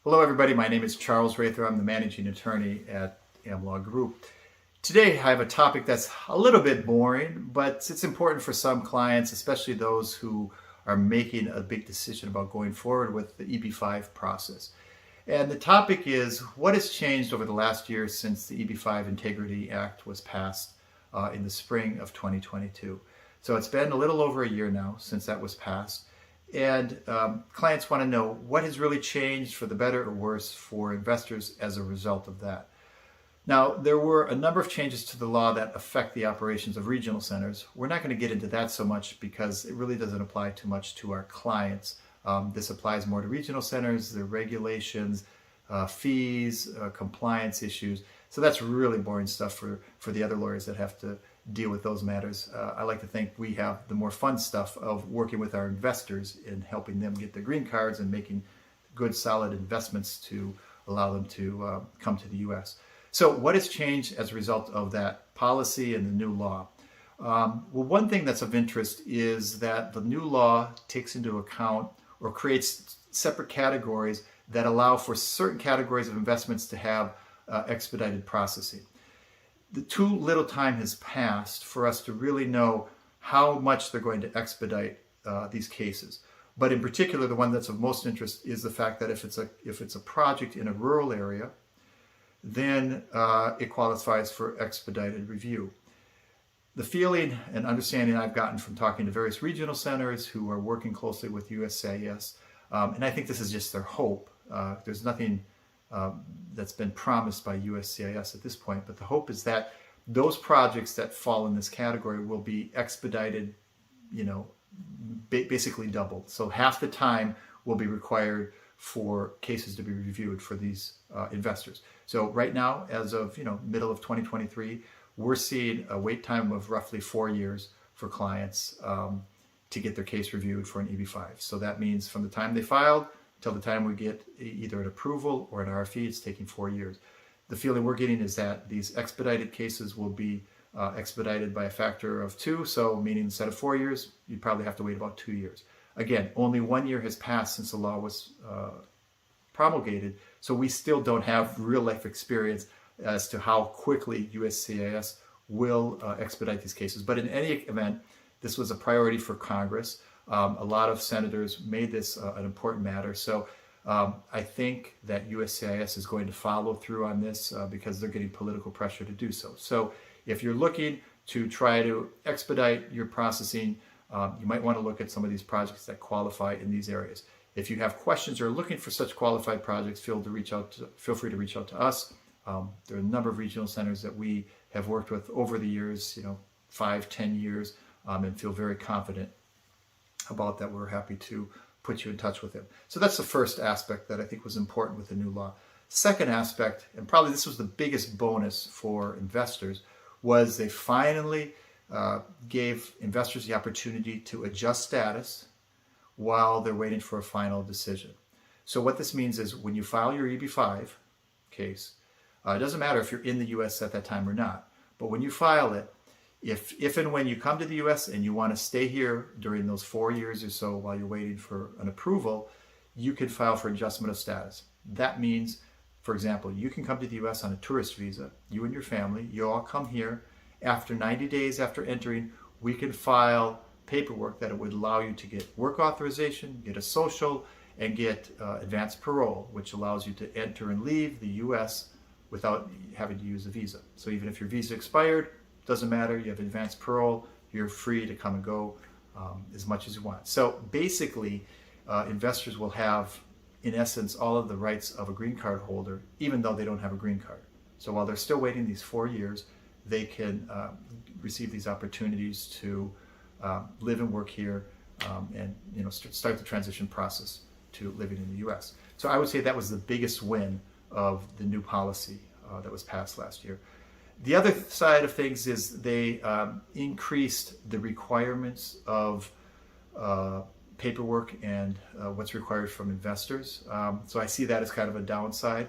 Hello, everybody. My name is Charles Rather. I'm the managing attorney at AmLaw Group. Today, I have a topic that's a little bit boring, but it's important for some clients, especially those who are making a big decision about going forward with the EB-5 process. And the topic is what has changed over the last year since the EB-5 Integrity Act was passed in the spring of 2022. So it's been a little over a year now since that was passed. And clients want to know what has really changed for the better or worse for investors as a result of that. Now, there were a number of changes to the law that affect the operations of regional centers. We're not going to get into that so much because it really doesn't apply too much to our clients. This applies more to regional centers, their regulations, fees, compliance issues. So that's really boring stuff for the other lawyers that have to deal with those matters. I like to think we have the more fun stuff of working with our investors in helping them get their green cards and making good, solid investments to allow them to come to the U.S. So what has changed as a result of that policy and the new law? Well, one thing that's of interest is that the new law takes into account or creates separate categories that allow for certain categories of investments to have expedited processing. Too little time has passed for us to really know how much they're going to expedite these cases. But in particular, the one that's of most interest is the fact that if it's a project in a rural area, then it qualifies for expedited review. The feeling and understanding I've gotten from talking to various regional centers who are working closely with USCIS, and I think this is just their hope. There's nothing that's been promised by USCIS at this point, but the hope is that those projects that fall in this category will be expedited, basically doubled. So half the time will be required for cases to be reviewed for these investors. So right now, as of middle of 2023, we're seeing a wait time of roughly 4 years for clients to get their case reviewed for an EB-5. So that means from the time they filed till the time we get either an approval or an RFE, it's taking 4 years. The feeling we're getting is that these expedited cases will be expedited by a factor of 2, so meaning instead of 4 years, you'd probably have to wait about 2 years. Again, only 1 year has passed since the law was promulgated, so we still don't have real life experience as to how quickly USCIS will expedite these cases. But in any event, this was a priority for Congress. A lot of senators made this an important matter. So I think that USCIS is going to follow through on this because they're getting political pressure to do so. So if you're looking to try to expedite your processing, you might want to look at some of these projects that qualify in these areas. If you have questions or are looking for such qualified projects, feel free to reach out to us. There are a number of regional centers that we have worked with over the years, 5-10 years, and feel very confident about that. We're happy to put you in touch with them. So that's the first aspect that I think was important with the new law. Second aspect, and probably this was the biggest bonus for investors, was they finally gave investors the opportunity to adjust status while they're waiting for a final decision. So what this means is when you file your EB-5 case, it doesn't matter if you're in the U.S. at that time or not, but when you file it, if and when you come to the U.S. and you want to stay here during those 4 years or so while you're waiting for an approval, you can file for adjustment of status. That means, for example, you can come to the U.S. on a tourist visa, you and your family, you all come here. After 90 days after entering, we can file paperwork that would allow you to get work authorization, get a social, and get advanced parole, which allows you to enter and leave the U.S. without having to use a visa. So even if your visa expired, doesn't matter, you have advanced parole, you're free to come and go as much as you want. So basically, investors will have, in essence, all of the rights of a green card holder, even though they don't have a green card. So while they're still waiting these 4 years, they can receive these opportunities to live and work here and start the transition process to living in the U.S. So I would say that was the biggest win of the new policy that was passed last year. The other side of things is they increased the requirements of paperwork and what's required from investors. So I see that as kind of a downside.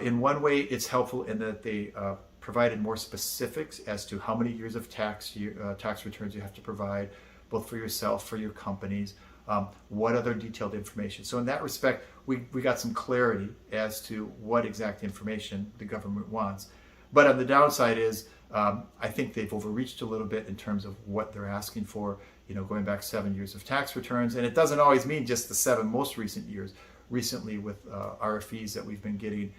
In one way, it's helpful in that they provided more specifics as to how many years of tax returns you have to provide, both for yourself, for your companies. what other detailed information. So in that respect, we got some clarity as to what exact information the government wants. But on the downside is, I think they've overreached a little bit in terms of what they're asking for, going back 7 years of tax returns. And it doesn't always mean just the 7 most recent years. Recently with RFEs that we've been getting,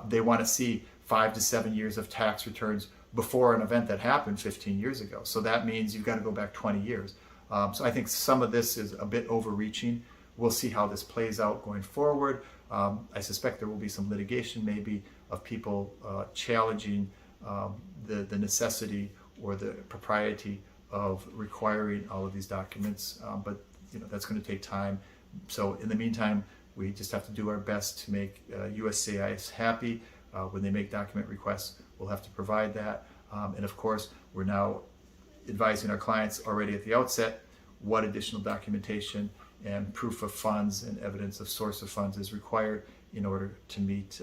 they want to see 5 to 7 years of tax returns before an event that happened 15 years ago. So that means you've got to go back 20 years. So I think some of this is a bit overreaching. We'll see how this plays out going forward. I suspect there will be some litigation maybe of people challenging the necessity or the propriety of requiring all of these documents, but that's going to take time. So in the meantime, we just have to do our best to make USCIS happy. When they make document requests, we'll have to provide that. And of course, we're now advising our clients already at the outset what additional documentation and proof of funds and evidence of source of funds is required in order to meet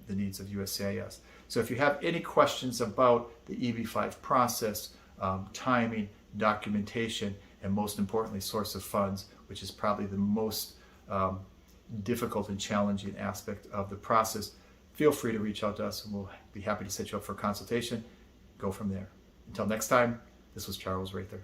the needs of USCIS. So if you have any questions about the EB-5 process, timing, documentation, and most importantly, source of funds, which is probably the most difficult and challenging aspect of the process, feel free to reach out to us and we'll be happy to set you up for a consultation. Go from there. Until next time, this was Charles Rather.